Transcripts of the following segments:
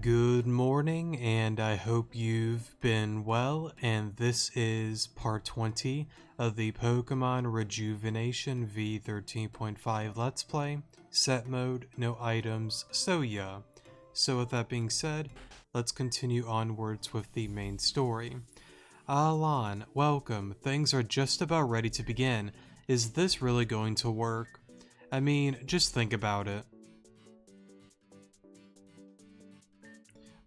Good morning, and I hope you've been well, and this is part 20 of the Pokemon Rejuvenation V13.5 Let's Play, set mode, no items, so yeah. So with that being said, let's continue onwards with the main story. Alan, welcome, things are just about ready to begin. Is this really going to work? I mean, just think about it.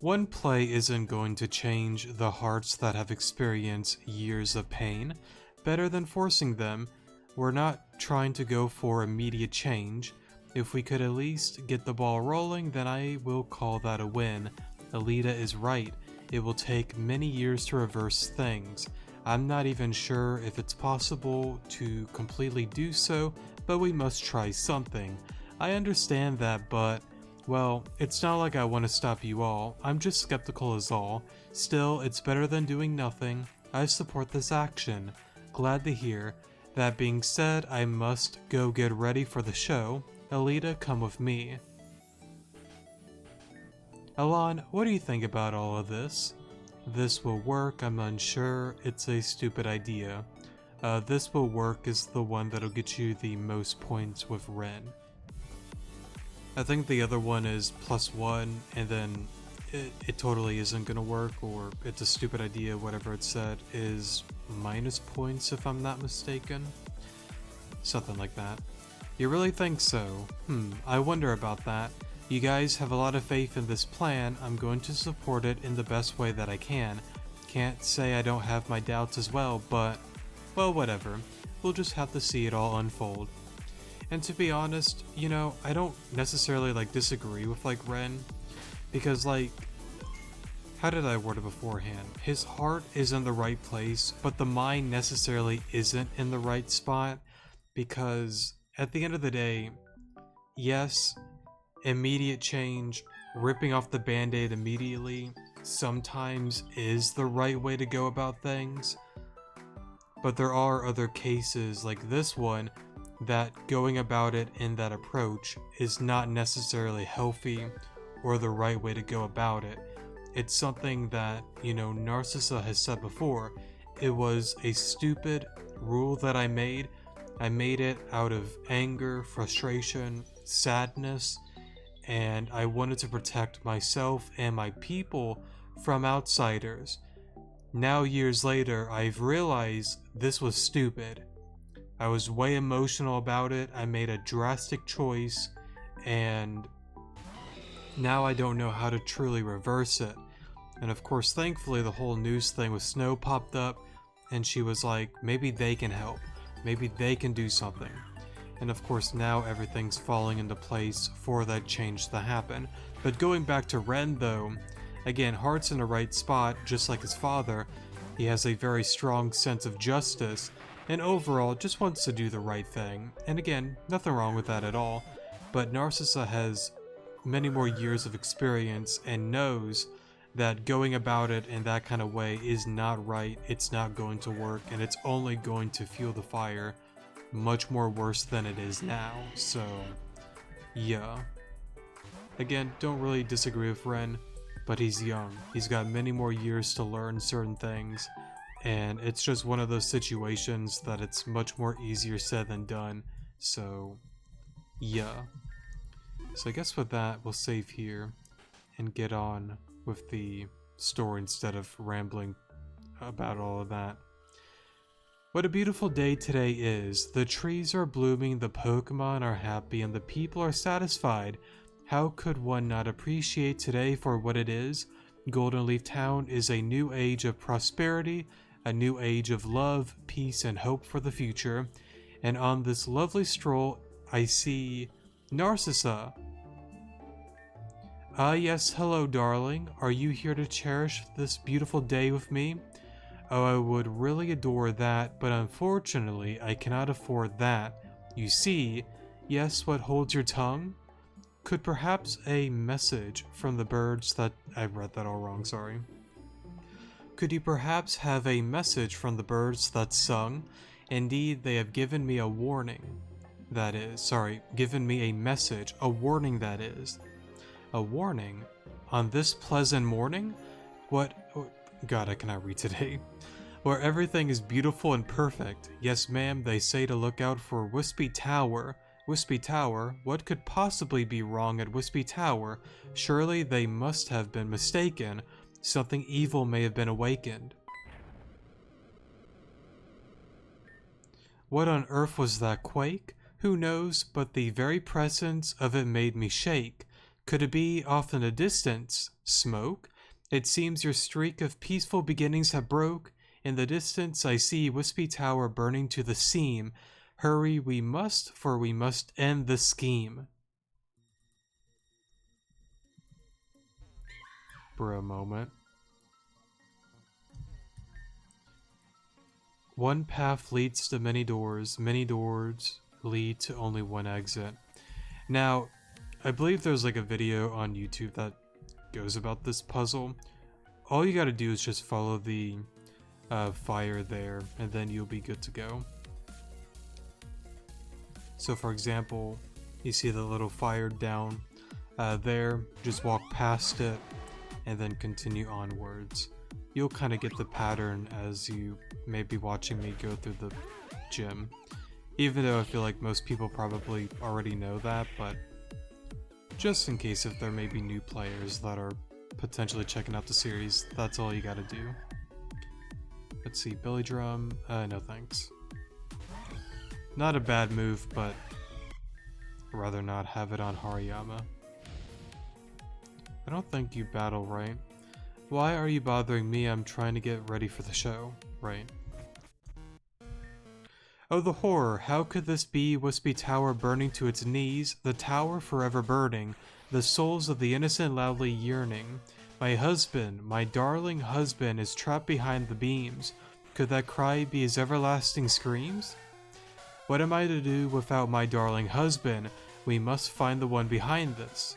One play isn't going to change the hearts that have experienced years of pain. Better than forcing them, we're not trying to go for immediate change. If we could at least get the ball rolling, then I will call that a win. Alita is right. It will take many years to reverse things. I'm not even sure if it's possible to completely do so, but we must try something. I understand that, but well, it's not like I want to stop you all, I'm just skeptical is all. Still, it's better than doing nothing. I support this action. Glad to hear. That being said, I must go get ready for the show. Alita, come with me. Alan, what do you think about all of this? This will work, I'm unsure, it's a stupid idea. This will work is the one that'll get you the most points with Ren. I think the other one is +1, and then it totally isn't gonna work, or it's a stupid idea, whatever it said, is minus points if I'm not mistaken. Something like that. You really think so? I wonder about that. You guys have a lot of faith in this plan, I'm going to support it in the best way that I can. Can't say I don't have my doubts as well, but, well, whatever. We'll just have to see it all unfold. And to be honest, you know, I don't necessarily disagree with Ren, because how did I word it beforehand? His heart is in the right place, but the mind necessarily isn't in the right spot, because at the end of the day, yes, immediate change, ripping off the band-aid immediately, sometimes is the right way to go about things, but there are other cases like this one that going about it in that approach is not necessarily healthy or the right way to go about it. It's something that, you know, Narcissa has said before. It was a stupid rule that I made. I made it out of anger, frustration, sadness, and I wanted to protect myself and my people from outsiders. Now, years later, I've realized this was stupid. I was way emotional about it, I made a drastic choice, and now I don't know how to truly reverse it. And of course, thankfully, the whole news thing with Snow popped up, and she was like, maybe they can help, maybe they can do something. And of course, now everything's falling into place for that change to happen. But going back to Ren though, again, heart's in the right spot, just like his father. He has a very strong sense of justice, and overall just wants to do the right thing. And again, nothing wrong with that at all, but Narcissa has many more years of experience and knows that going about it in that kind of way is not right, it's not going to work, and it's only going to fuel the fire much more worse than it is now. So yeah, again, don't really disagree with Ren, but he's young, he's got many more years to learn certain things, and it's just one of those situations that it's much more easier said than done. So yeah, so I guess with that we'll save here and get on with the story instead of rambling about all of that. What a beautiful day today is. The trees are blooming, the Pokemon are happy, and the people are satisfied. How could one not appreciate today for what it is? Golden Leaf Town is a new age of prosperity, a new age of love, peace, and hope for the future. And on this lovely stroll, I see Narcissa. Ah yes, hello darling. Are you here to cherish this beautiful day with me? Oh, I would really adore that, but unfortunately, I cannot afford that. You see, yes, what holds your tongue? Could perhaps a message from the birds that... I read that all wrong, sorry. Could you perhaps have a message from the birds that sung? Indeed, they have given me a warning. Given me a message, a warning that is. A warning? On this pleasant morning? What? Oh, God, I cannot read today. Where everything is beautiful and perfect. Yes, ma'am, they say to look out for Wispy Tower. Wispy Tower? What could possibly be wrong at Wispy Tower? Surely they must have been mistaken. Something evil may have been awakened. What on earth was that quake? Who knows, but the very presence of it made me shake. Could it be off in the distance? Smoke? It seems your streak of peaceful beginnings have broke. In the distance I see Wispy Tower burning to the seam. Hurry we must, for we must end the scheme. For a moment. One path leads to many doors lead to only one exit. Now, I believe there's like a video on YouTube that goes about this puzzle. All you gotta do is just follow the fire there, and then you'll be good to go. So for example, you see the little fire down there, just walk past it, and then continue onwards. You'll kind of get the pattern as you may be watching me go through the gym. Even though I feel like most people probably already know that, but just in case if there may be new players that are potentially checking out the series, that's all you gotta do. Let's see, Billy Drum, no thanks. Not a bad move, but I'd rather not have it on Hariyama. I don't think you battle right. Why are you bothering me? I'm trying to get ready for the show. Right. Oh, the horror! How could this be? Wispy Tower burning to its knees, the tower forever burning, the souls of the innocent loudly yearning. My husband, my darling husband, is trapped behind the beams. Could that cry be his everlasting screams? What am I to do without my darling husband? We must find the one behind this.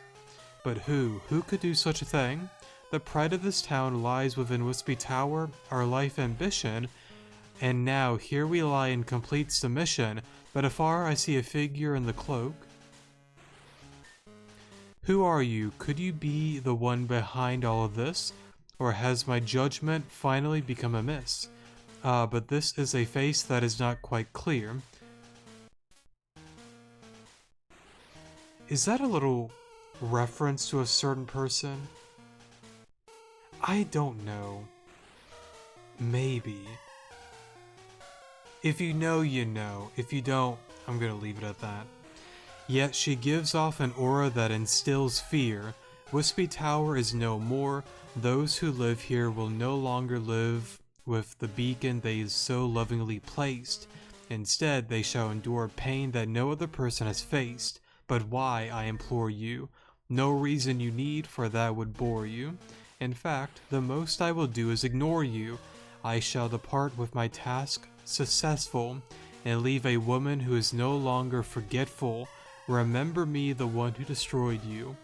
But who? Who could do such a thing? The pride of this town lies within Wispy Tower, our life ambition, and now here we lie in complete submission, but afar I see a figure in the cloak. Who are you? Could you be the one behind all of this? Or has my judgment finally become amiss? But this is a face that is not quite clear. Is that a little reference to a certain person? I don't know. Maybe. If you know, you know. If you don't, I'm gonna leave it at that. Yet she gives off an aura that instills fear. Wispy Tower is no more. Those who live here will no longer live with the beacon they so lovingly placed. Instead, they shall endure pain that no other person has faced. But why, I implore you? No reason you need, for that would bore you. In fact, the most I will do is ignore you. I shall depart with my task successful, and leave a woman who is no longer forgetful. Remember me, the one who destroyed you.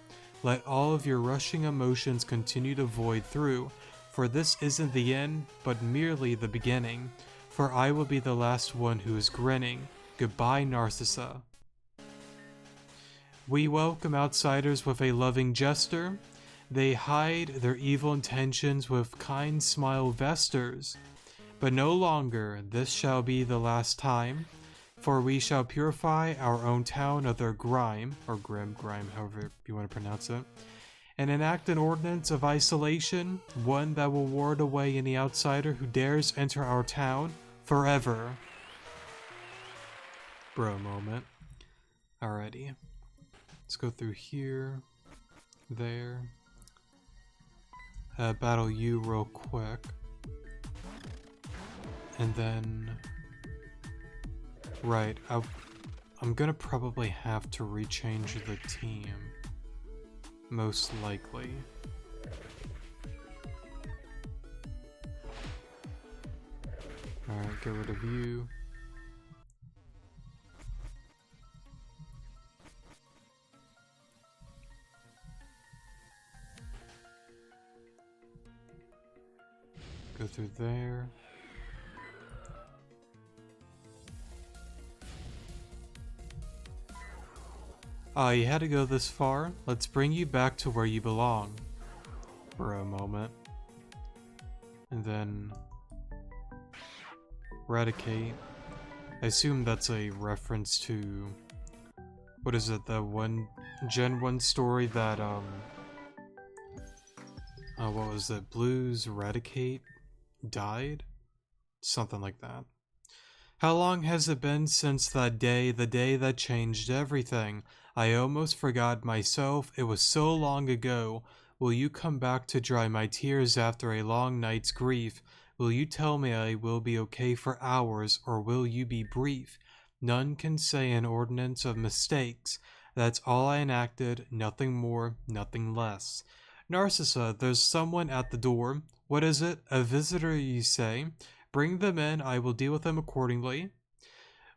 Let all of your rushing emotions continue to void through, for this isn't the end, but merely the beginning. For I will be the last one who is grinning. Goodbye, Narcissa. We welcome outsiders with a loving gesture. They hide their evil intentions with kind smile vestors. But no longer, this shall be the last time, for we shall purify our own town of their grime, or grime, however you want to pronounce it, and enact an ordinance of isolation, one that will ward away any outsider who dares enter our town forever. Bro moment. Alrighty. Let's go through here, there. Battle you real quick. And then, right, I'm gonna probably have to rechange the team, most likely. Alright, get rid of you. Go through there. You had to go this far? Let's bring you back to where you belong. Bro moment. And then Eradicate. I assume that's a reference to, what is it, the Gen 1 story that, what was it, Blues Eradicate died? Something like that. How long has it been since that day, the day that changed everything? I almost forgot myself, it was so long ago. Will you come back to dry my tears after a long night's grief? Will you tell me I will be okay for hours, or will you be brief? None can say an ordinance of mistakes. That's all I enacted, nothing more, nothing less. Narcissa, there's someone at the door. What is it? A visitor, you say? Bring them in, I will deal with them accordingly.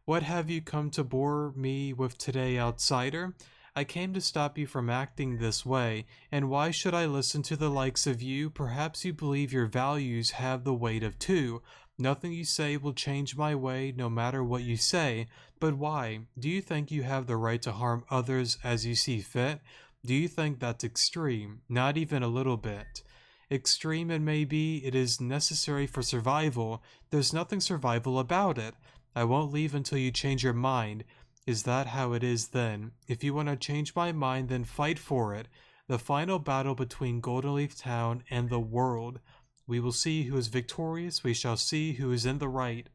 What have you come to bore me with today, outsider? I came to stop you from acting this way, and why should I listen to the likes of you? Perhaps you believe your values have the weight of two. Nothing you say will change my way, no matter what you say. But why? Do you think you have the right to harm others as you see fit? Do you think that's extreme? Not even a little bit. Extreme it may be, it is necessary for survival. There's nothing survival about it. I won't leave until you change your mind. Is that how it is then? If you want to change my mind, then fight for it. The final battle between Goldenleaf Town and the world. We will see who is victorious, we shall see who is in the right.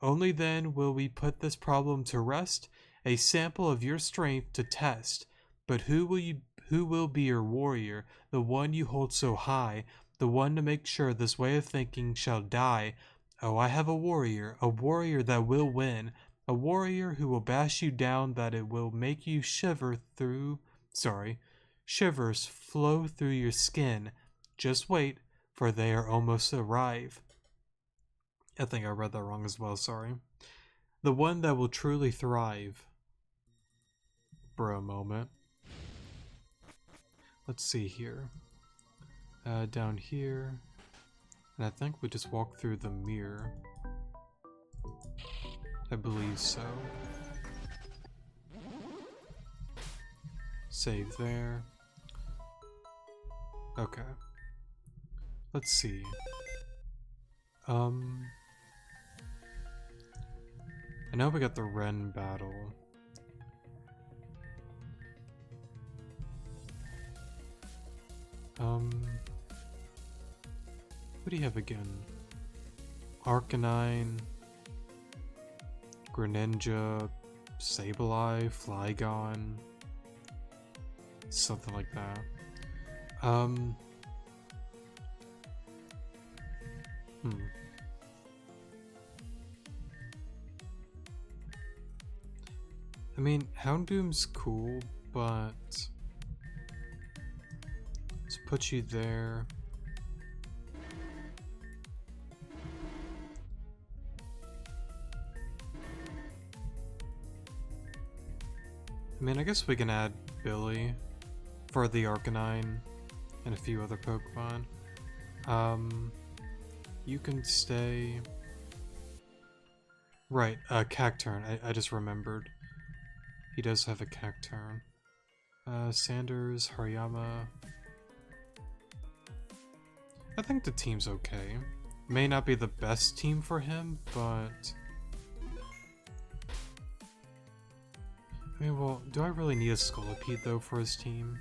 Only then will we put this problem to rest, a sample of your strength to test. But who will be your warrior, the one you hold so high, the one to make sure this way of thinking shall die? Oh, I have a warrior that will win, a warrior who will bash you down that it will make you shivers flow through your skin. Just wait, for they are almost arrived. I think I read that wrong as well, sorry. The one that will truly thrive. Bro moment. Let's see here. Down here. And I think we just walk through the mirror. I believe so. Save there. Okay. Let's see. I know we got the Ren battle. What do you have again? Arcanine, Greninja, Sableye, Flygon, something like that. I mean, Houndoom's cool, but let's put you there. I mean, I guess we can add Billy for the Arcanine and a few other Pokemon. You can stay... Right, Cacturn. I just remembered. He does have a Cacturn. Sanders, Hariyama. I think the team's okay. May not be the best team for him, but... I mean, well, do I really need a Scolipede, though, for his team?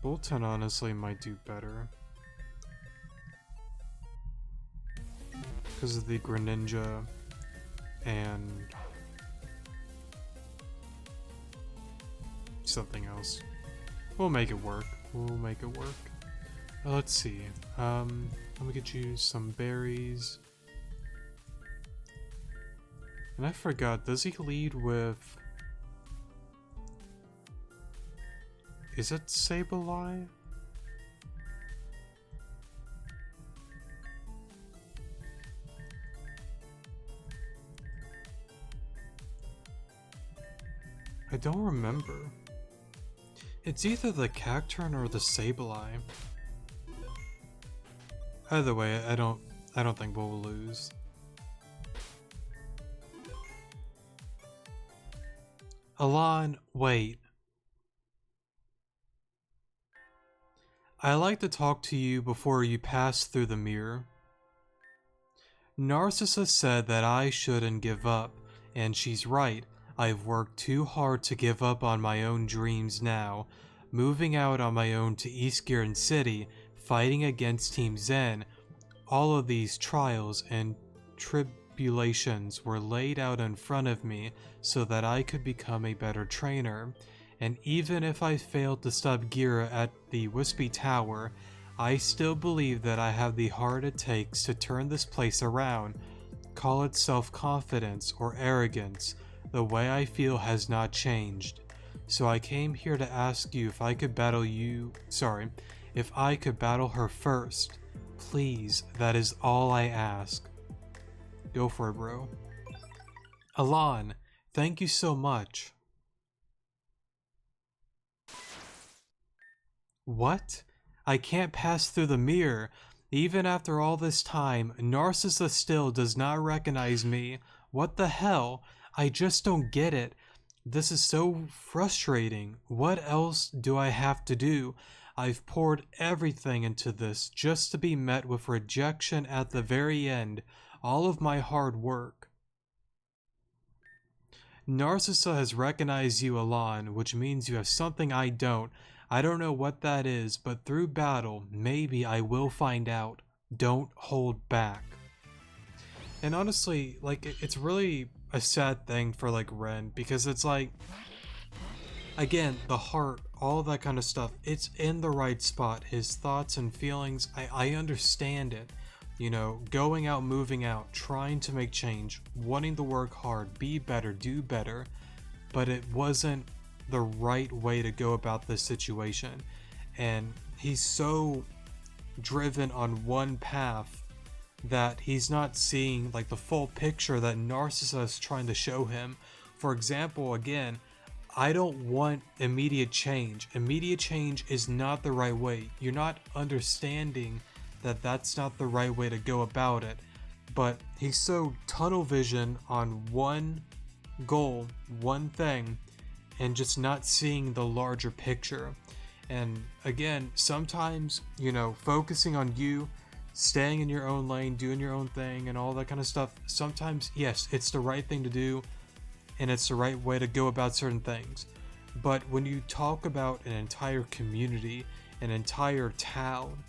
Bolton honestly might do better. Because of the Greninja and something else. We'll make it work. We'll make it work. Let's see. Let me get you some berries. And I forgot, does he lead with... Is it Sableye? I don't remember. It's either the Cacturn or the Sableye. Either way, I don't think we'll lose. Alon, wait. I like to talk to you before you pass through the mirror. Narcissa said that I shouldn't give up, and she's right. I've worked too hard to give up on my own dreams now. Moving out on my own to East Garden City, fighting against Team Zen, all of these trials and tribulations were laid out in front of me so that I could become a better trainer. And even if I failed to stop Gira at the Wispy Tower, I still believe that I have the heart it takes to turn this place around. Call it self-confidence or arrogance. The way I feel has not changed. So I came here to ask you if I could battle if I could battle her first. Please, that is all I ask. Go for it, bro. Alon, thank you so much. What? I can't pass through the mirror. Even after all this time, Narcissa still does not recognize me. What the hell? I just don't get it. This is so frustrating. What else do I have to do? I've poured everything into this just to be met with rejection at the very end. All of my hard work. Narcissa has recognized you, Alon, which means you have something I don't. I don't know what that is, but through battle, maybe I will find out. Don't hold back. And honestly, like, it's really a sad thing for, like, Ren, because it's like, again, the heart, all that kind of stuff, it's in the right spot. His thoughts and feelings, I understand it. You know, going out, moving out, trying to make change, wanting to work hard, be better, do better, but it wasn't the right way to go about this situation. And he's so driven on one path that he's not seeing like the full picture that Narcissa is trying to show him. For example, again, I don't want immediate change. Immediate change is not the right way. You're not understanding that that's not the right way to go about it. But he's so tunnel vision on one goal, one thing, and just not seeing the larger picture. And again, sometimes, you know, focusing on you, staying in your own lane, doing your own thing, and all that kind of stuff, sometimes, yes, it's the right thing to do, and it's the right way to go about certain things. But when you talk about an entire community, an entire town,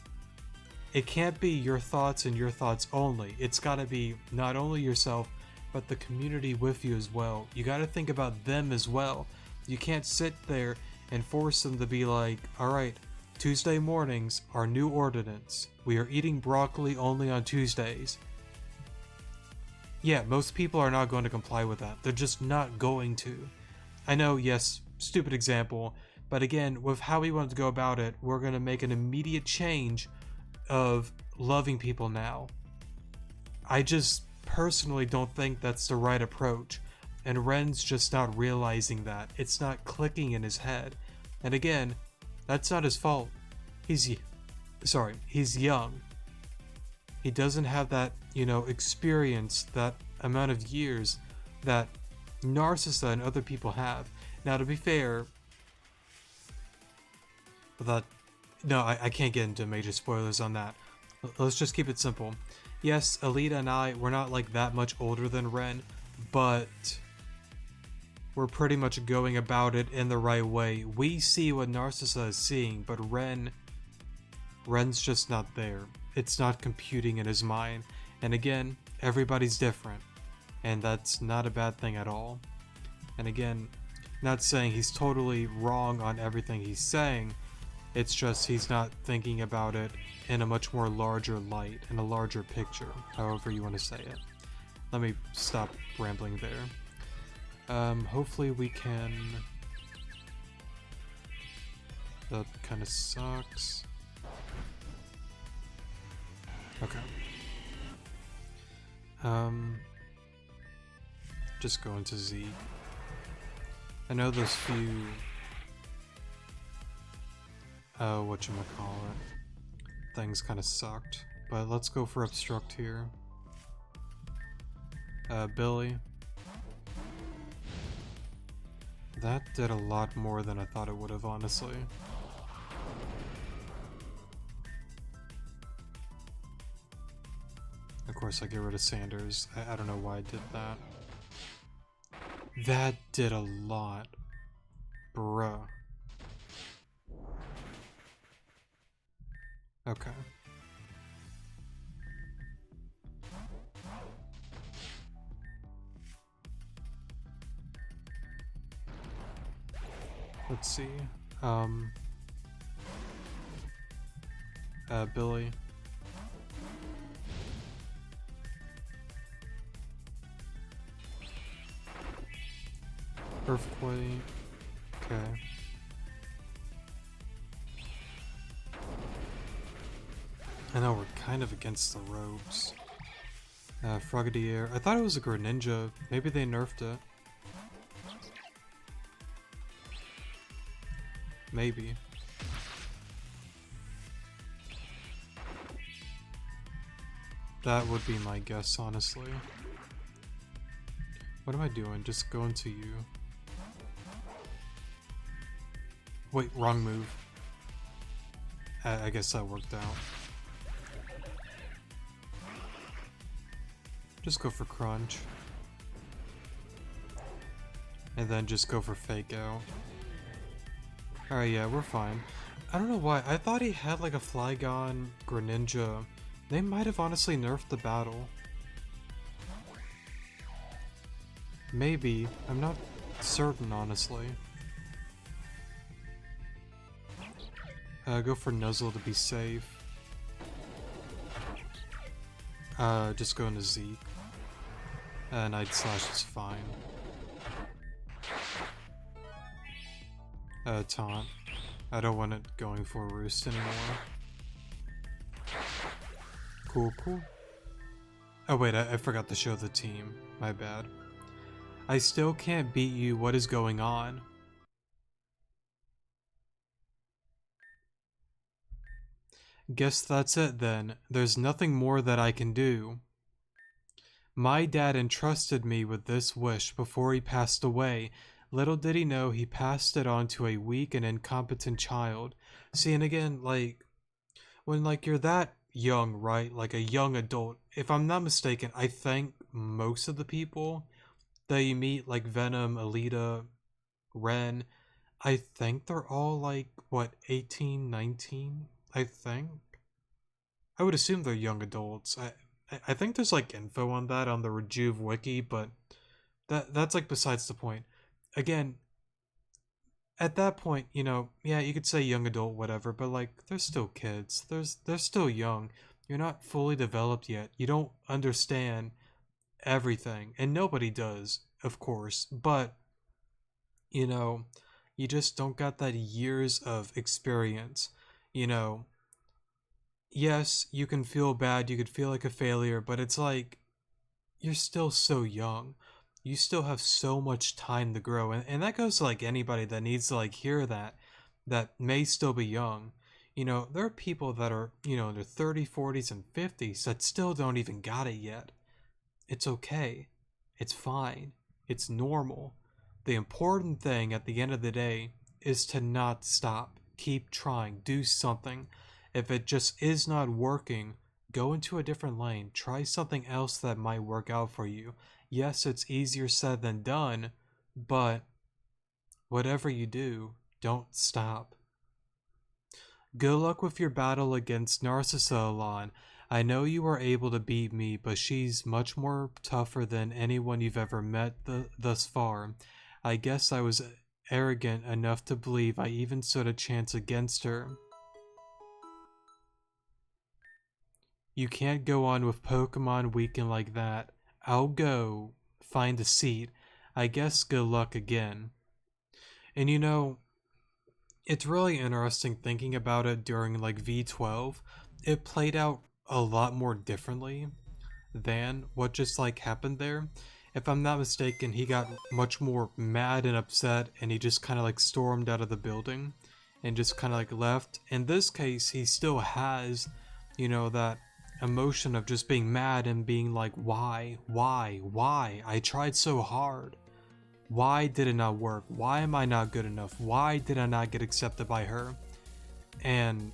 it can't be your thoughts and your thoughts only. It's got to be not only yourself, but the community with you as well. You got to think about them as well. You can't sit there and force them to be like, alright, Tuesday mornings are new ordinance. We are eating broccoli only on Tuesdays. Yeah, most people are not going to comply with that. They're just not going to. I know, yes, stupid example, but again, with how we want to go about it, we're going to make an immediate change of loving people now. I just personally don't think that's the right approach, and Ren's just not realizing that. It's not clicking in his head. And again, that's not his fault. He's young. He doesn't have that, you know, experience, that amount of years that Narcissa and other people have. Now, to be fair, I can't get into major spoilers on that. Let's just keep it simple. Yes, Alita and I, we're not like that much older than Ren, but we're pretty much going about it in the right way. We see what Narcissa is seeing, but Ren's just not there. It's not computing in his mind. And again, everybody's different, and that's not a bad thing at all. And again, not saying he's totally wrong on everything he's saying, it's just he's not thinking about it in a much more larger light, in a larger picture, however you want to say it. Let me stop rambling there. Hopefully we can... That kind of sucks. Okay. Just go into Z. I know those few... whatchamacallit, things kind of sucked, but let's go for obstruct here. Billy. That did a lot more than I thought it would have, honestly. Of course, I get rid of Sanders. I don't know why I did that. That did a lot. Bruh. Okay. Let's see. Billy. Earthquake. Okay. I know we're kind of against the ropes. Frogadier. I thought it was a Greninja. Maybe they nerfed it. Maybe. That would be my guess, honestly. What am I doing? Just going to you. Wait, wrong move. I guess that worked out. Just go for crunch. And then just go for fake out. Alright, yeah, we're fine. I don't know why. I thought he had like a Flygon Greninja. They might have honestly nerfed the battle. Maybe. I'm not certain, honestly. Go for Nuzzle to be safe. Just go into Zeke. Night Slash is fine. Taunt. I don't want it going for a Roost anymore. Cool, cool. Oh wait, I forgot to show the team. My bad. I still can't beat you. What is going on? Guess that's it then. There's nothing more that I can do. My dad entrusted me with this wish before he passed away. Little did he know he passed it on to a weak and incompetent child. See, and again, like, when, like, you're that young, right? Like, a young adult. If I'm not mistaken, I think most of the people that you meet, like Venom, Alita, Ren, I think they're all, like, what, 18, 19? I think? I would assume they're young adults. I think there's, like, info on that on the Rejuve wiki, but that's, like, besides the point. Again, at that point, you know, yeah, you could say young adult, whatever, but like, they're still kids. They're still young. You're not fully developed yet. You don't understand everything, and nobody does, of course. But you know, you just don't got that years of experience. You know, yes, you can feel bad. You could feel like a failure, but it's like you're still so young. You still have so much time to grow, and that goes to like anybody that needs to like hear that may still be young. You know, there are people that are, you know, in their 30s, 40s, and 50s that still don't even got it yet. It's okay. It's fine. It's normal. The important thing at the end of the day is to not stop. Keep trying. Do something. If it just is not working, go into a different lane. Try something else that might work out for you. Yes, it's easier said than done, but whatever you do, don't stop. Good luck with your battle against Narcissa, Alon. I know you were able to beat me, but she's much more tougher than anyone you've ever met thus far. I guess I was arrogant enough to believe I even stood a chance against her. You can't go on with Pokemon Weekend like that. I'll go find a seat. I guess good luck again. And you know, it's really interesting thinking about it during like V12. It played out a lot more differently than what just like happened there. If I'm not mistaken, he got much more mad and upset, and he just kind of like stormed out of the building and just kind of like left. In this case, he still has, you know, that emotion of just being mad and being like, why? I tried so hard. Why did it not work? Why am I not good enough? Why did I not get accepted by her? And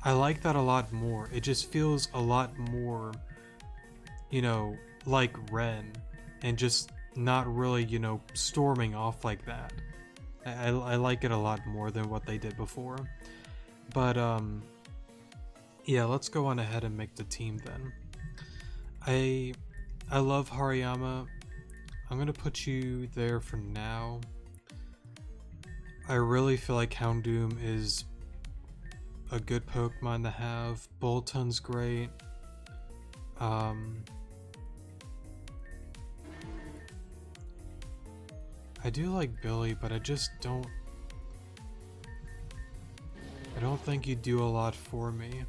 I like that a lot more. It just feels a lot more, you know, like Ren, and just not really, you know, storming off like that. I like it a lot more than what they did before. But, yeah, let's go on ahead and make the team then. I love Hariyama. I'm gonna put you there for now. I really feel like Houndoom is a good Pokemon to have. Boltun's great. I do like Billy, but I just don't... I don't think you do a lot for me.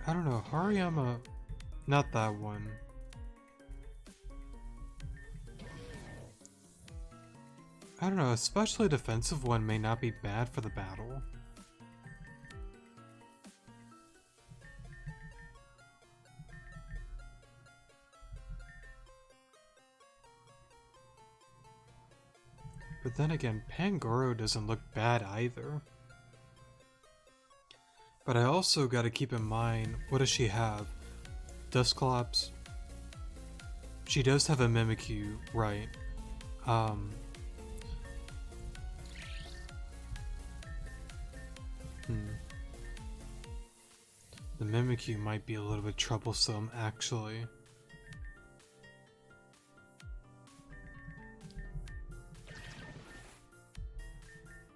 I don't know, Hariyama... Not that one. I don't know, especially a defensive one may not be bad for the battle. But then again, Pangoro doesn't look bad either. But I also gotta keep in mind, what does she have? Dusclops. She does have a Mimikyu, right. The Mimikyu might be a little bit troublesome, actually.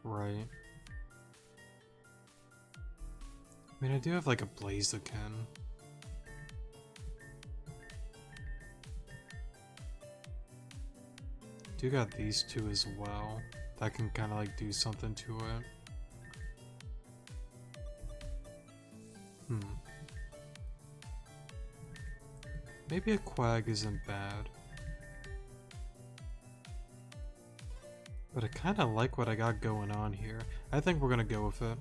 Right. I mean, I do have like a Blaziken. Do got these two as well. That can kind of like do something to it. Maybe a Quag isn't bad. But I kind of like what I got going on here. I think we're gonna go with it.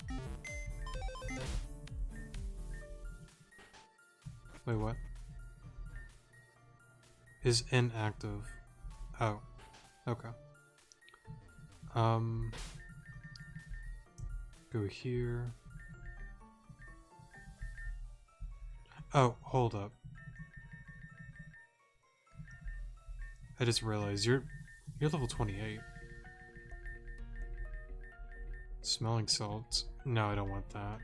Wait, what? Is inactive. Oh. Okay. Go here. Oh, hold up. I just realized you're level 28. Smelling salts. No, I don't want that.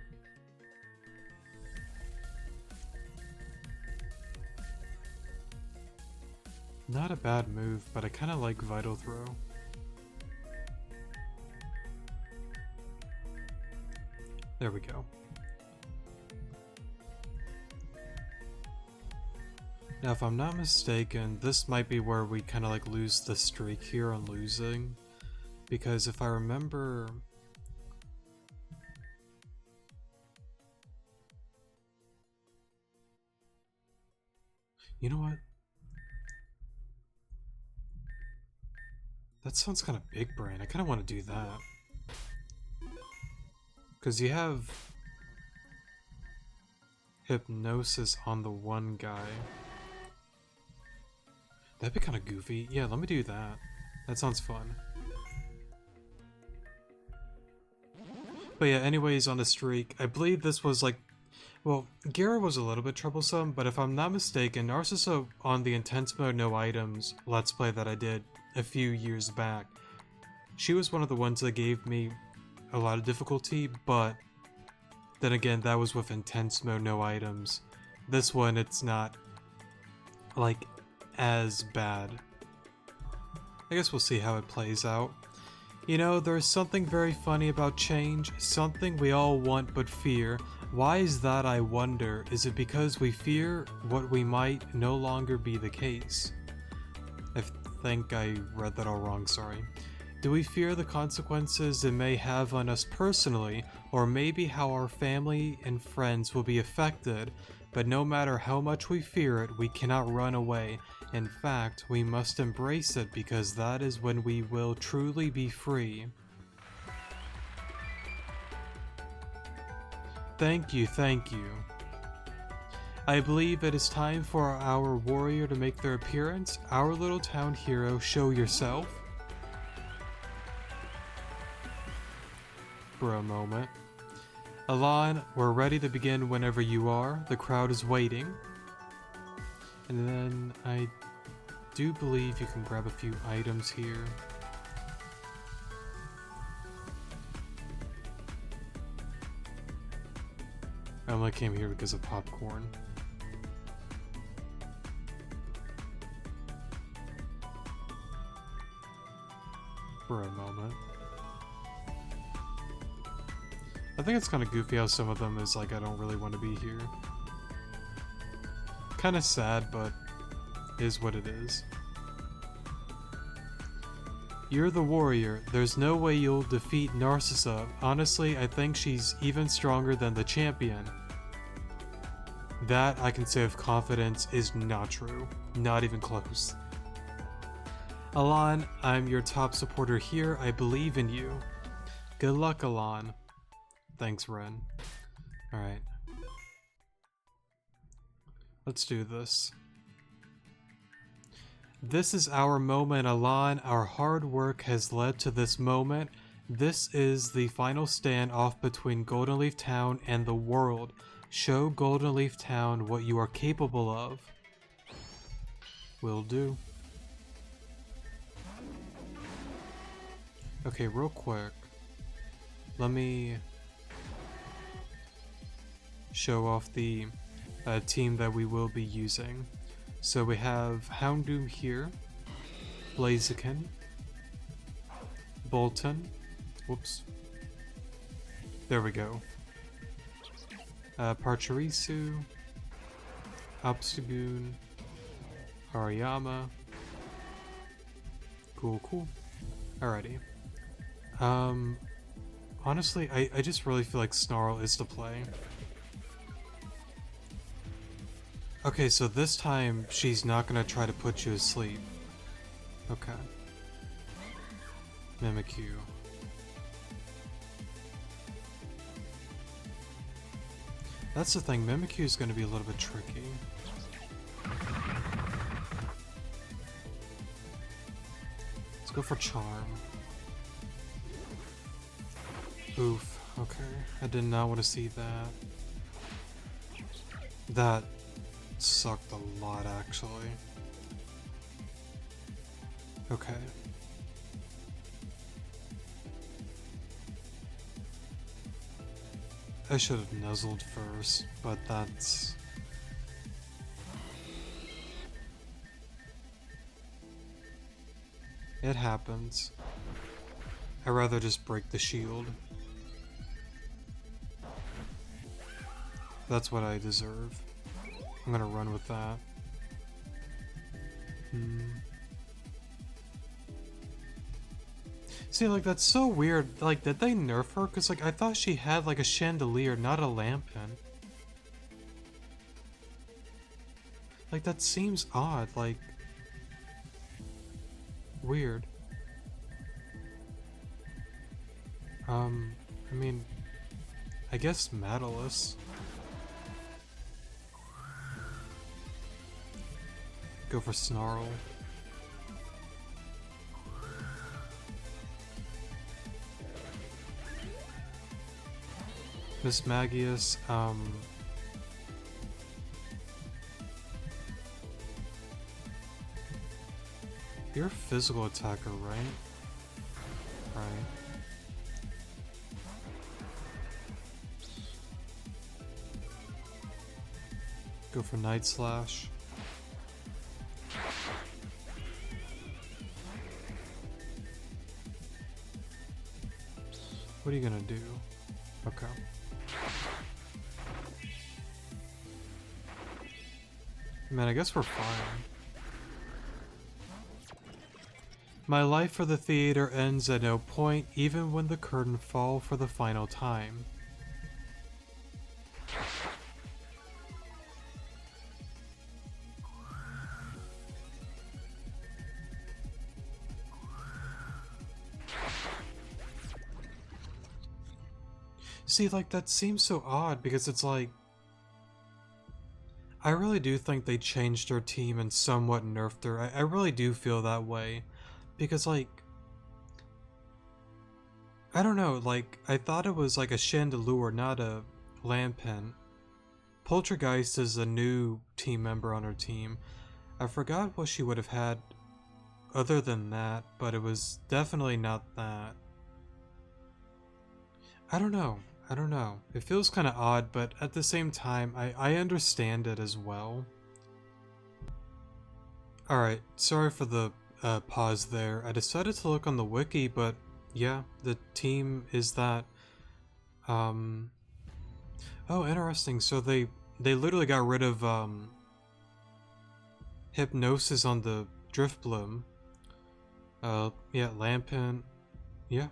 Not a bad move, but I kind of like Vital Throw. There we go. Now, if I'm not mistaken, this might be where we kind of like lose the streak here on losing. Because if I remember... You know what? That sounds kind of big brain. I kind of want to do that. Because you have Hypnosis on the one guy. That'd be kind of goofy. Yeah, let me do that. That sounds fun. But yeah, anyways, on the streak, I believe this was like... Well, Gira was a little bit troublesome, but if I'm not mistaken, Narcissa on the Intense Mode No Items Let's Play that I did a few years back, she was one of the ones that gave me a lot of difficulty, but then again, that was with Intense Mode No Items. This one, it's not, like, as bad. I guess we'll see how it plays out. You know, there's something very funny about change, something we all want but fear. Why is that, I wonder? Is it because we fear what we might no longer be the case? I think I read that all wrong, sorry. Do we fear the consequences it may have on us personally, or maybe how our family and friends will be affected? But no matter how much we fear it, we cannot run away. In fact, we must embrace it because that is when we will truly be free. Thank you, thank you. I believe it is time for our warrior to make their appearance. Our little town hero, show yourself. For a moment. Alon, we're ready to begin whenever you are. The crowd is waiting. And then I do believe you can grab a few items here. I only came here because of popcorn. For a moment. I think it's kind of goofy how some of them is like, I don't really want to be here. Kind of sad, but is what it is. You're the warrior. There's no way you'll defeat Narcissa. Honestly, I think she's even stronger than the champion. That, I can say with confidence, is not true. Not even close. Alon, I'm your top supporter here. I believe in you. Good luck, Alon. Thanks, Ren. Alright. Let's do this. This is our moment, Alon. Our hard work has led to this moment. This is the final standoff between Golden Leaf Town and the world. Show Golden Leaf Town what you are capable of. Will do. Okay, real quick. Let me show off the team that we will be using. So we have Houndoom here, Blaziken, Bolton, whoops, there we go, Pachirisu, Obstagoon, Hariyama, cool, alrighty. Honestly, I just really feel like Snarl is the play. Okay, so this time she's not gonna try to put you to sleep. Okay. Mimikyu. That's the thing, Mimikyu is gonna be a little bit tricky. Let's go for Charm. Oof, okay. I did not want to see that. That sucked a lot, actually. Okay. I should have nuzzled first, but that's... It happens. I'd rather just break the shield. That's what I deserve. I'm gonna run with that. See, like, that's so weird. Like, did they nerf her? Because, like, I thought she had, like, a chandelier, not a lantern. Like, that seems odd. Like, weird. I mean, I guess Matalus. Go for Snarl. Miss Magius, you're a physical attacker, right? Right. Go for Night Slash. What are you gonna do? Okay. Man, I guess we're fine. My life for the theater ends at no point, even when the curtain falls for the final time. See, like, that seems so odd because it's like, I really do think they changed her team and somewhat nerfed her. I really do feel that way. Because, like, I don't know, like, I thought it was like a Chandelure, not a Lampin. Poltergeist is a new team member on her team. I forgot what she would have had other than that, but it was definitely not that. I don't know. I don't know. It feels kind of odd, but at the same time, I understand it as well. Alright, sorry for the pause there. I decided to look on the wiki, but yeah, the team is that. Oh, interesting. So they literally got rid of hypnosis on the Driftbloom. Yeah, Lampin. Yeah.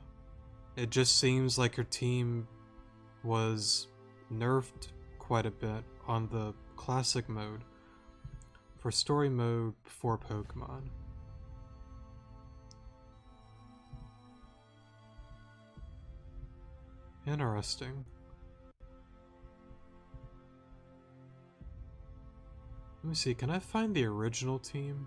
It just seems like her team was nerfed quite a bit on the classic mode for story mode for Pokemon. Interesting. Let me see, can I find the original team?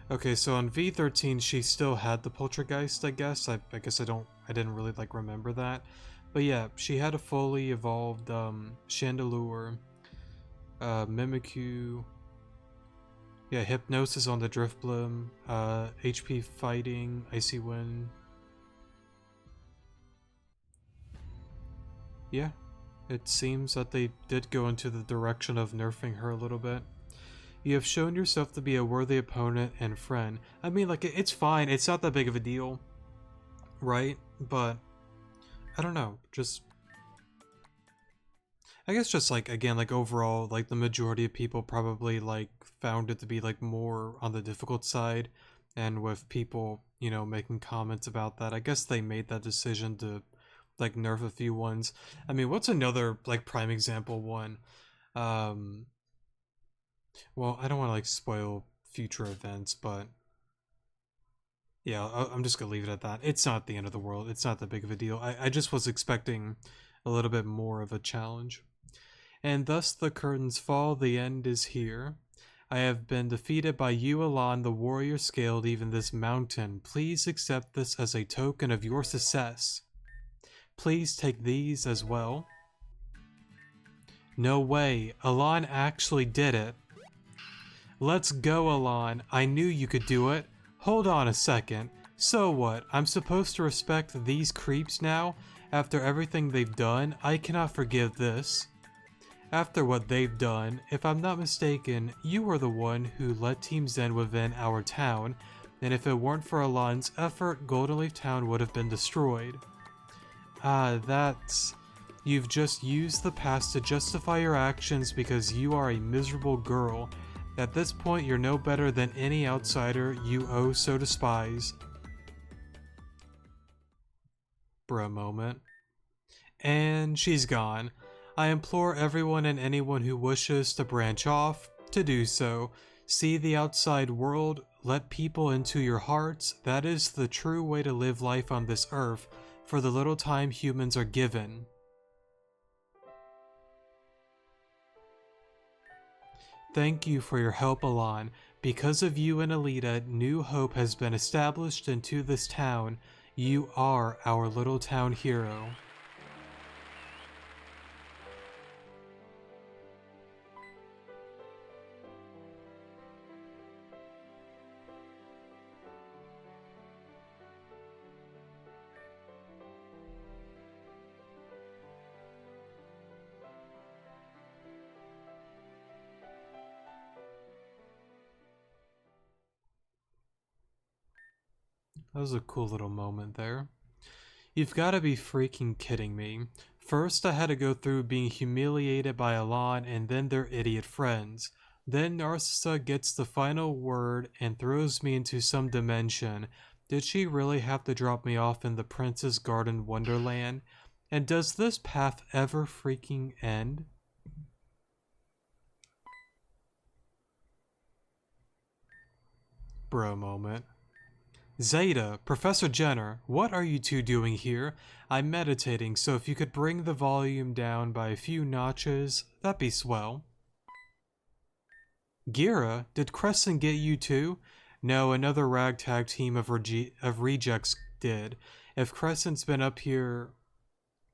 Okay, so on V13 she still had the Poltergeist, I guess. I guess I didn't really like remember that. But yeah, she had a fully evolved Chandelure, Mimikyu, yeah, Hypnosis on the Driftbloom, HP Fighting, Icy Wind. Yeah, it seems that they did go into the direction of nerfing her a little bit. You have shown yourself to be a worthy opponent and friend. I mean, like, it's fine. It's not that big of a deal, right? But, I don't know. Just, I guess just, like, again, like, overall, like, the majority of people probably, like, found it to be, like, more on the difficult side. And with people, you know, making comments about that, I guess they made that decision to, like, nerf a few ones. I mean, what's another, like, prime example one? Well, I don't want to like spoil future events, but yeah, I'm just gonna leave it at that. It's not the end of the world. It's not that big of a deal. I just was expecting a little bit more of a challenge. And thus the curtains fall, the end is here. I have been defeated by you, Alon, the warrior scaled even this mountain. Please accept this as a token of your success. Please take these as well. No way, Alon actually did it. Let's go, Alon. I knew you could do it. Hold on a second. So what? I'm supposed to respect these creeps now? After everything they've done, I cannot forgive this. After what they've done, if I'm not mistaken, you are the one who let teams in within our town, and if it weren't for Alon's effort, Golden Leaf Town would have been destroyed. Ah, that's... You've just used the past to justify your actions because you are a miserable girl. At this point, you're no better than any outsider you oh so despise. Bro moment. And she's gone. I implore everyone and anyone who wishes to branch off to do so. See the outside world, let people into your hearts. That is the true way to live life on this earth for the little time humans are given. Thank you for your help, Alon. Because of you and Alita, new hope has been established into this town. You are our little town hero. That was a cool little moment there. You've got to be freaking kidding me. First, I had to go through being humiliated by Alon and then their idiot friends. Then Narcissa gets the final word and throws me into some dimension. Did she really have to drop me off in the Prince's Garden Wonderland? And does this path ever freaking end? Bro moment. Zeta, Professor Jenner, what are you two doing here? I'm meditating, so if you could bring the volume down by a few notches, that'd be swell. Gira, did Crescent get you too? No, another ragtag team of rejects did. If Crescent's been up here,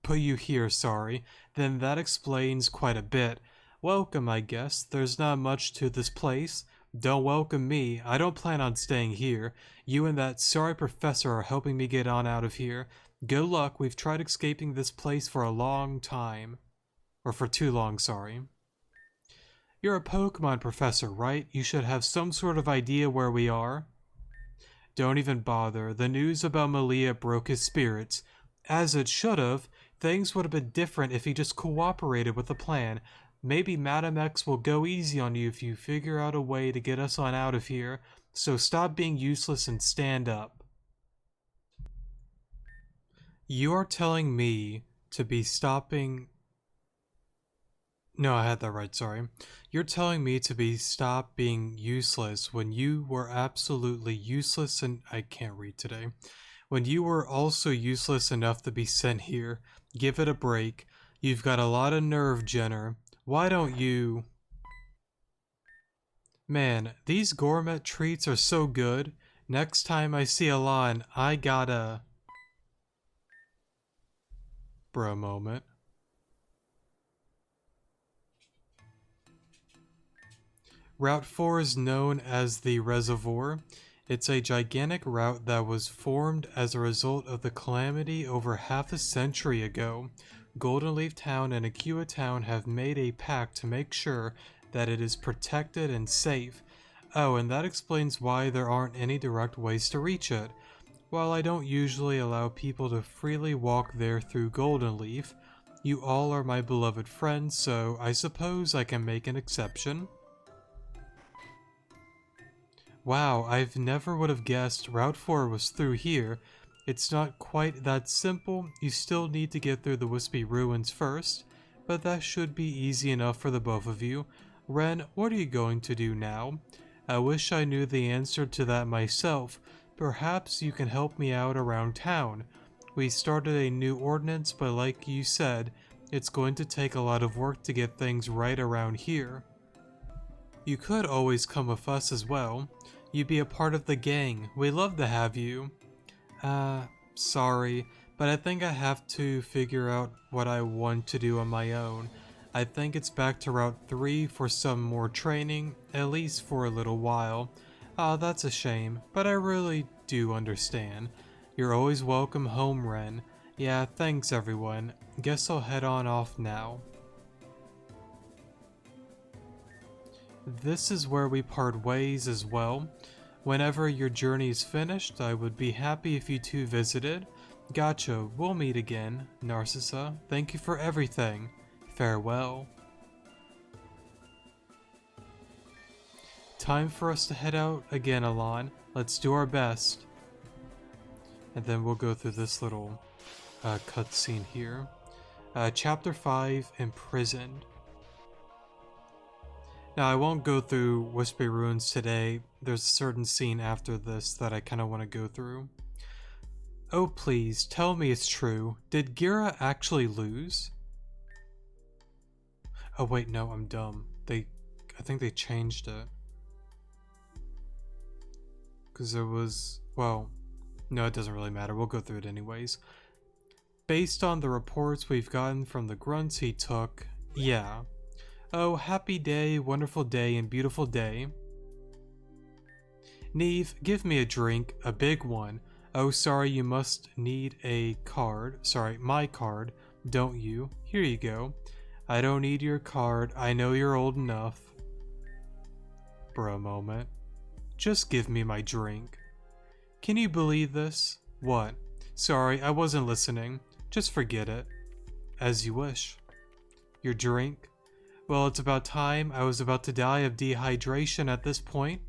put you here, sorry, then that explains quite a bit. Welcome, I guess. There's not much to this place. Don't welcome me. I don't plan on staying here. You and that sorry professor are helping me get on out of here. Good luck. We've tried escaping this place for a long time. Or for too long, sorry. You're a Pokemon professor, right? You should have some sort of idea where we are. Don't even bother. The news about Malia broke his spirits. As it should have. Things would have been different if he just cooperated with the plan. Maybe Madam X will go easy on you if you figure out a way to get us on out of here. So stop being useless and stand up. You are telling me to be stopping... No, I had that right, sorry. You're telling me to stop being useless when you were absolutely useless and... I can't read today. When you were also useless enough to be sent here. Give it a break. You've got a lot of nerve, Jenner. Why don't you... Man, these gourmet treats are so good. Next time I see a line, I gotta... Bro moment. Route 4 is known as the Reservoir. It's a gigantic route that was formed as a result of the calamity over half a century ago. Golden Leaf Town and Akua Town have made a pact to make sure that it is protected and safe. Oh, and that explains why there aren't any direct ways to reach it. While I don't usually allow people to freely walk there through Golden Leaf, you all are my beloved friends, so I suppose I can make an exception. Wow, I've never would have guessed Route 4 was through here. It's not quite that simple. You still need to get through the Wispy Ruins first, but that should be easy enough for the both of you. Ren, what are you going to do now? I wish I knew the answer to that myself. Perhaps you can help me out around town. We started a new ordinance, but like you said, it's going to take a lot of work to get things right around here. You could always come with us as well. You'd be a part of the gang. We'd love to have you. Sorry, but I think I have to figure out what I want to do on my own. I think it's back to Route 3 for some more training, at least for a little while. That's a shame, but I really do understand. You're always welcome home, Ren. Yeah, thanks everyone. Guess I'll head on off now. This is where we part ways as well. Whenever your journey is finished, I would be happy if you two visited. Gotcha, we'll meet again. Narcissa, thank you for everything. Farewell. Time for us to head out again, Alon. Let's do our best. And then we'll go through this little cutscene here. Chapter 5, Imprisoned. Now, I won't go through Wispy Ruins today. There's a certain scene after this that I kind of want to go through. Oh, please, tell me it's true. Did Gira actually lose? Oh, wait, no, I'm dumb. I think they changed it. Because there was... Well, no, it doesn't really matter. We'll go through it anyways. Based on the reports we've gotten from the grunts he took, yeah. Oh, happy day, wonderful day, and beautiful day. Neve, give me a drink, a big one. Oh, sorry, you must need a card. Sorry, my card, don't you? Here you go. I don't need your card. I know you're old enough. Bro moment. Just give me my drink. Can you believe this? What? Sorry, I wasn't listening. Just forget it. As you wish. Your drink? Well, it's about time. I was about to die of dehydration at this point.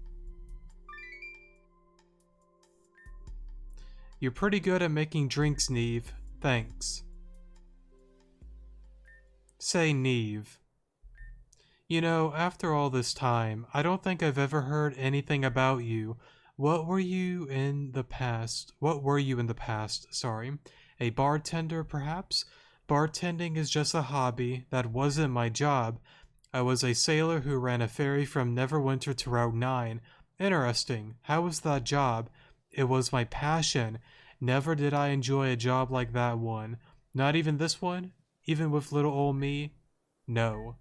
You're pretty good at making drinks, Neve. Thanks. Say Neve. You know, after all this time, I don't think I've ever heard anything about you. What were you in the past? What were you in the past? Sorry. A bartender, perhaps? Bartending is just a hobby. That wasn't my job. I was a sailor who ran a ferry from Neverwinter to Route 9. Interesting. How was that job? It was my passion. Never did I enjoy a job like that one. Not even this one? Even with little old me? No.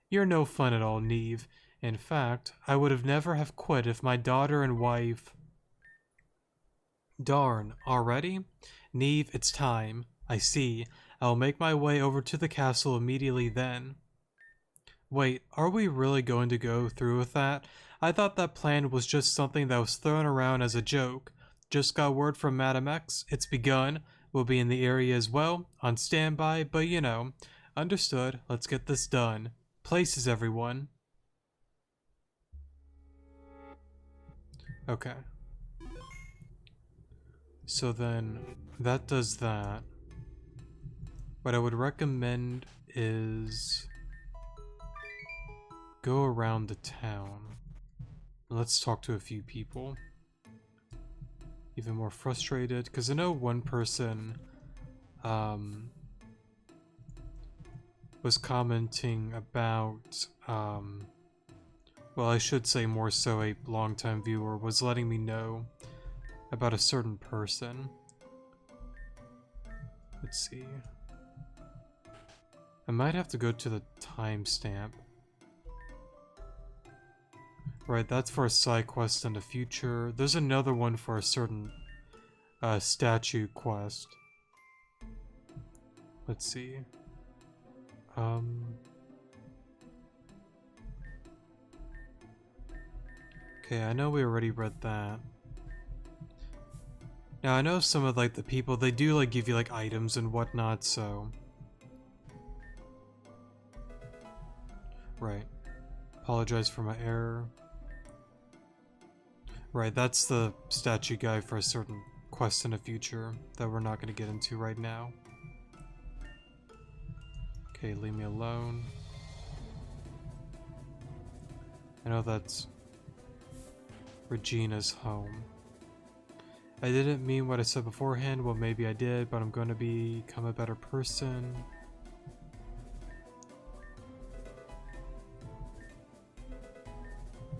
You're no fun at all, Neve. In fact, I would have never have quit if my daughter and wife... Darn, already? Neve, it's time. I see. I'll make my way over to the castle immediately then. Wait, are we really going to go through with that? I thought that plan was just something that was thrown around as a joke. Just got word from Madam X. It's begun. We'll be in the area as well, on standby, but you know. Understood. Let's get this done. Places, everyone. Okay. So then, that does that. What I would recommend is go around the town. Let's talk to a few people. Even more frustrated, because I know one person was commenting about, well, I should say more so a longtime viewer was letting me know about a certain person. Let's see. I might have to go to the timestamp. Right, that's for a side quest in the future. There's another one for a certain statue quest. Let's see. Okay, I know we already read that. Now I know some of like the people, they do like give you like items and whatnot, so... Right. Apologize for my error. Right, that's the statue guy for a certain quest in the future that we're not going to get into right now. Okay, leave me alone. I know that's Regina's home. I didn't mean what I said beforehand. Well, maybe I did, but I'm going to become a better person.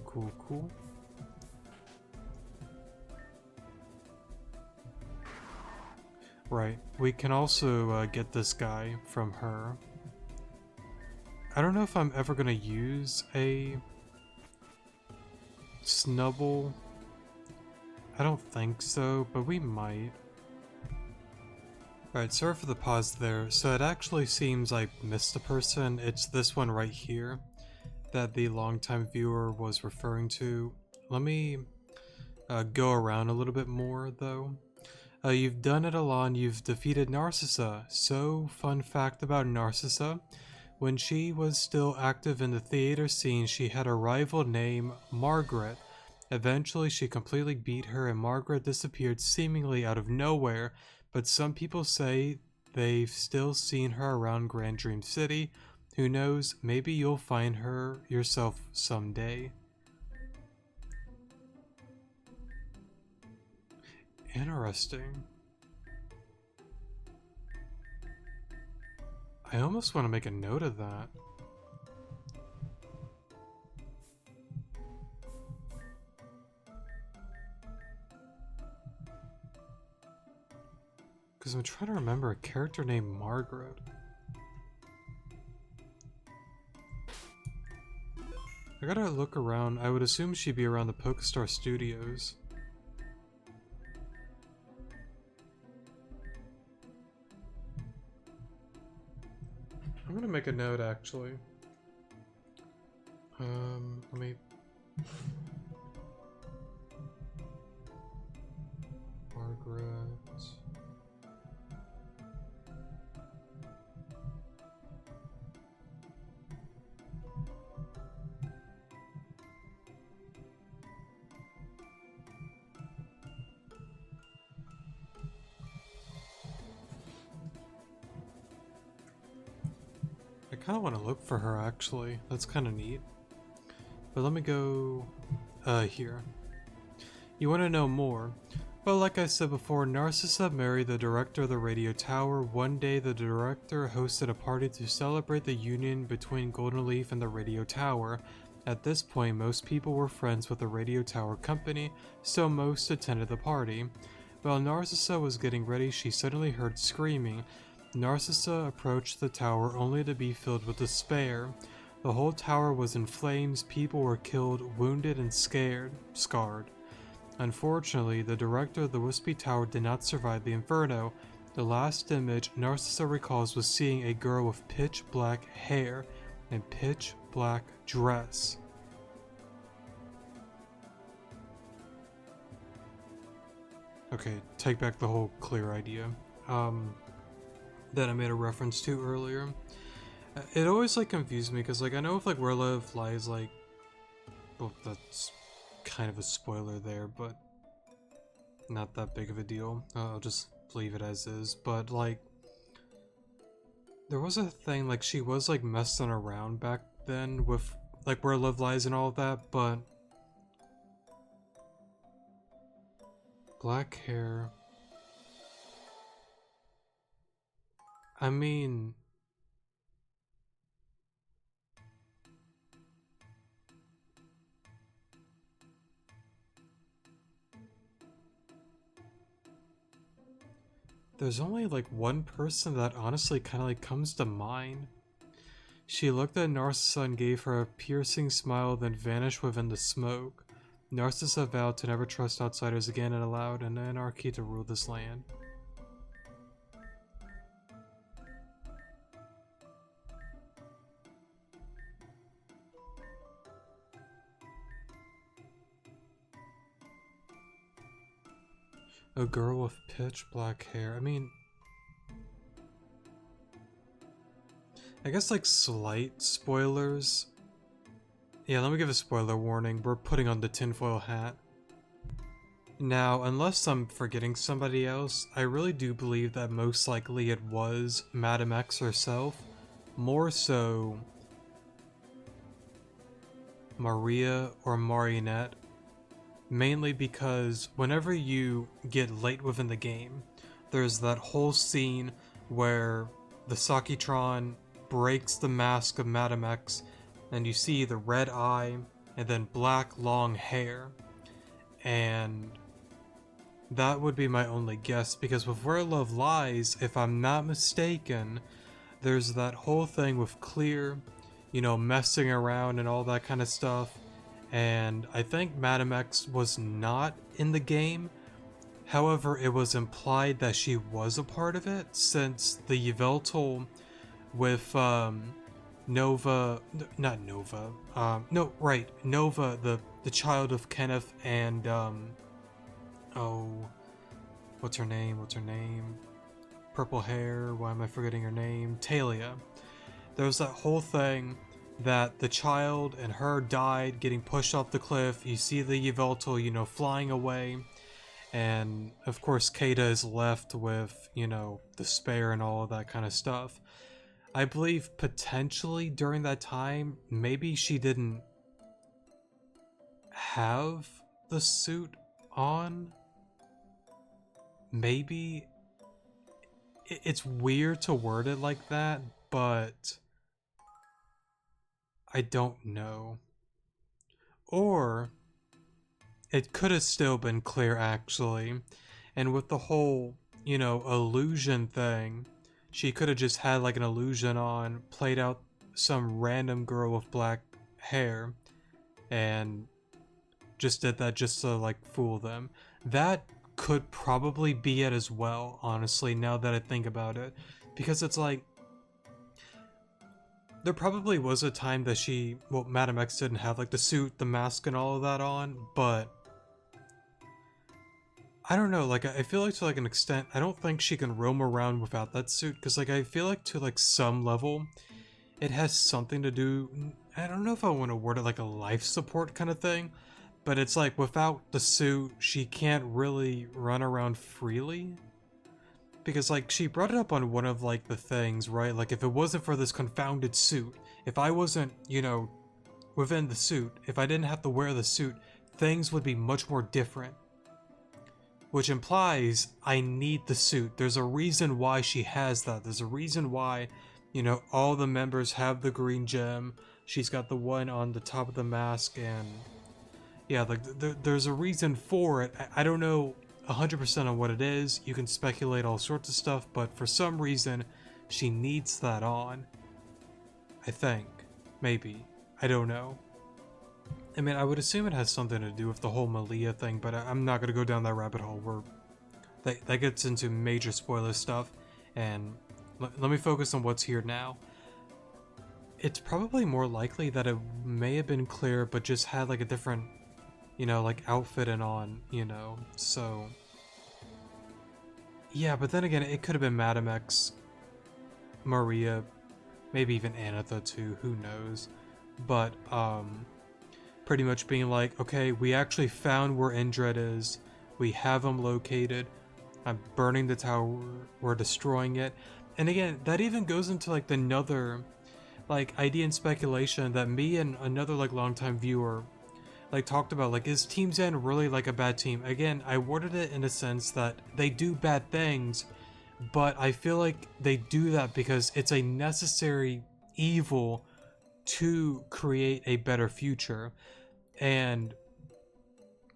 Cool, cool. Right, we can also get this guy from her. I don't know if I'm ever gonna use a Snubble. I don't think so, but we might. Alright, sorry for the pause there. So it actually seems I missed a person. It's this one right here that the longtime viewer was referring to. Let me go around a little bit more though. You've done it, Alon. You've defeated Narcissa. So, fun fact about Narcissa. When she was still active in the theater scene, she had a rival named Margaret. Eventually, she completely beat her and Margaret disappeared seemingly out of nowhere, but some people say they've still seen her around Grand Dream City. Who knows, maybe you'll find her yourself someday. Interesting. I almost want to make a note of that. Because I'm trying to remember a character named Margaret. I gotta look around. I would assume she'd be around the Pokestar Studios. I'm gonna make a note actually. Let me... Margaret... I kind of want to look for her actually. That's kind of neat. But let me go here. You want to know more? Well, like I said before, Narcissa married the director of the radio tower. One day, the director hosted a party to celebrate the union between Golden Leaf and the radio tower. At this point, most people were friends with the radio tower company, so most attended the party. While Narcissa was getting ready, she suddenly heard screaming. Narcissa approached the tower only to be filled with despair. The whole tower was in flames, people were killed, wounded, and scarred. Unfortunately, the director of the Wispy Tower did not survive the inferno. The last image Narcissa recalls was seeing a girl with pitch black hair and pitch black dress. Okay, take back the whole clear idea. That I made a reference to earlier. It always like confused me because like I know if like Where Love Lies like, well, that's kind of a spoiler there, but not that big of a deal. I'll just leave it as is. But like, there was a thing like she was like messing around back then with like Where Love Lies and all of that, but black hair. I mean, there's only like one person that honestly kind of like comes to mind. She looked at Narcissa and gave her a piercing smile, then vanished within the smoke. Narcissa vowed to never trust outsiders again and allowed an anarchy to rule this land. A girl with pitch black hair. I mean, I guess like slight spoilers. Yeah, let me give a spoiler warning. We're putting on the tinfoil hat. Now, unless I'm forgetting somebody else, I really do believe that most likely it was Madame X herself. More so Maria or Marionette. Mainly because whenever you get late within the game, there's that whole scene where the Sakitron breaks the mask of Madame X and you see the red eye and then black long hair. And that would be my only guess, because with Where Love Lies, if I'm not mistaken, there's that whole thing with Clear, you know, messing around and all that kind of stuff. And I think Madame X was not in the game. However, it was implied that she was a part of it, since the Yveltal with Nova, not Nova, Nova, the child of Kenneth, and oh, what's her name? Purple hair. Why am I forgetting her name? Talia. There was that whole thing that the child and her died getting pushed off the cliff. You see the Yveltal, you know, flying away. And of course, Kata is left with, you know, despair and all of that kind of stuff. I believe potentially during that time, maybe she didn't have the suit on. Maybe. It's weird to word it like that, but I don't know. Or it could have still been Clear, actually. And with the whole, you know, illusion thing, she could have just had like an illusion on, played out some random girl with black hair, and just did that just to like fool them. That could probably be it as well, honestly, now that I think about it. Because it's like, there probably was a time that Madame X didn't have like the suit, the mask, and all of that on, but I don't know, like I feel like to like an extent, I don't think she can roam around without that suit, because like I feel like to like some level, it has something to do, I don't know if I want to word it like a life support kind of thing, but it's like without the suit, she can't really run around freely. Because like she brought it up on one of like the things, right? Like if it wasn't for this confounded suit, if I wasn't, you know, within the suit, if I didn't have to wear the suit, things would be much more different. which implies I need the suit. There's a reason why she has that. There's a reason why, you know, all the members have the green gem. She's got the one on the top of the mask, and yeah, like there's a reason for it. I don't know 100% on what it is. You can speculate all sorts of stuff, but for some reason, she needs that on. I think. Maybe. I don't know. I mean, I would assume it has something to do with the whole Malia thing, but I'm not going to go down that rabbit hole where that gets into major spoiler stuff, and let me focus on what's here now. It's probably more likely that it may have been clear, but just had like a different, you know, like outfit and on, you know, so... Yeah, but then again, it could have been Madame X, Maria, maybe even Anatha too, who knows. But, pretty much being like, okay, we actually found where Indred is, we have him located, I'm burning the tower, we're destroying it. And again, that even goes into like another like idea and speculation that me and another like longtime viewer like talked about, like, is Team Zen really like a bad team? Again, I worded it in a sense that they do bad things, but I feel like they do that because it's a necessary evil to create a better future. And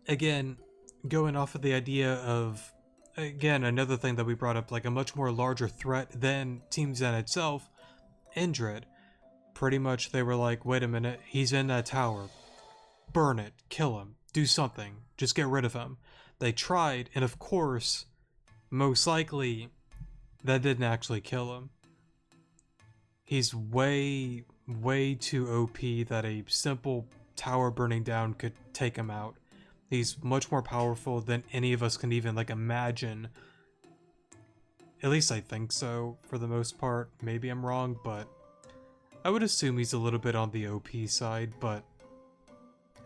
again, going off of the idea of, again, another thing that we brought up, like a much more larger threat than Team Zen itself, Indred. Pretty much they were like, wait a minute, he's in that tower. Burn it, kill him, do something, just get rid of him. They tried, and of course, most likely, that didn't actually kill him. He's way, way too OP that a simple tower burning down could take him out. He's much more powerful than any of us can even like imagine. At least I think so, for the most part. Maybe I'm wrong, but I would assume he's a little bit on the OP side, but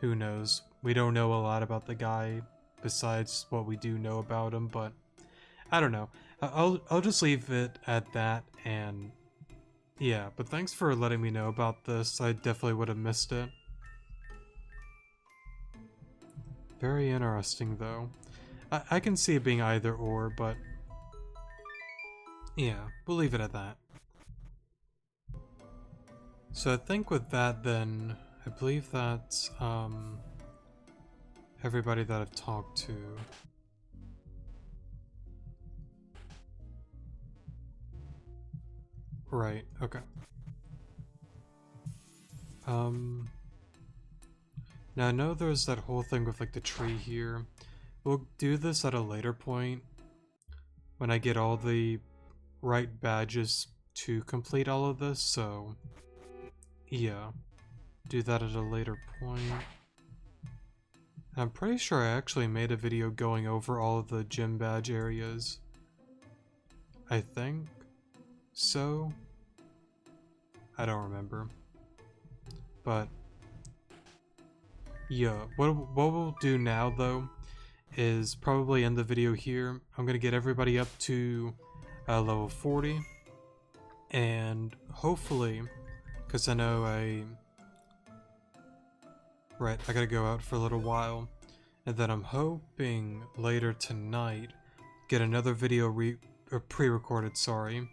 who knows? We don't know a lot about the guy besides what we do know about him, but I don't know. I'll just leave it at that, and yeah, but thanks for letting me know about this. I definitely would have missed it. Very interesting, though. I can see it being either or, but yeah, we'll leave it at that. So I think with that then, I believe that's everybody that I've talked to. Right, okay. Now I know there's that whole thing with like the tree here. We'll do this at a later point when I get all the right badges to complete all of this, so yeah, do that at a later point. I'm pretty sure I actually made a video going over all of the gym badge areas. I think so. I don't remember. But yeah, what we'll do now though is probably end the video here. I'm gonna get everybody up to level 40, and hopefully, because I know I gotta go out for a little while, and then I'm hoping later tonight get another video pre-recorded, sorry,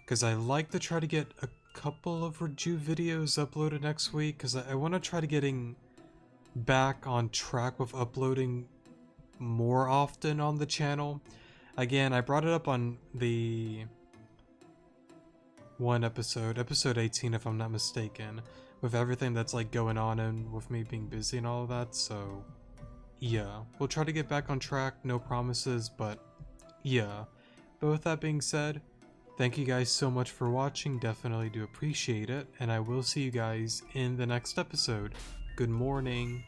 because I like to try to get a couple of Reju videos uploaded next week, because I want to try to getting back on track with uploading more often on the channel. Again, I brought it up on the one episode 18 if I'm not mistaken, with everything that's like going on and with me being busy and all of that, so yeah, we'll try to get back on track, no promises, but yeah. But with that being said, thank you guys so much for watching, definitely do appreciate it, and I will see you guys in the next episode. Good morning.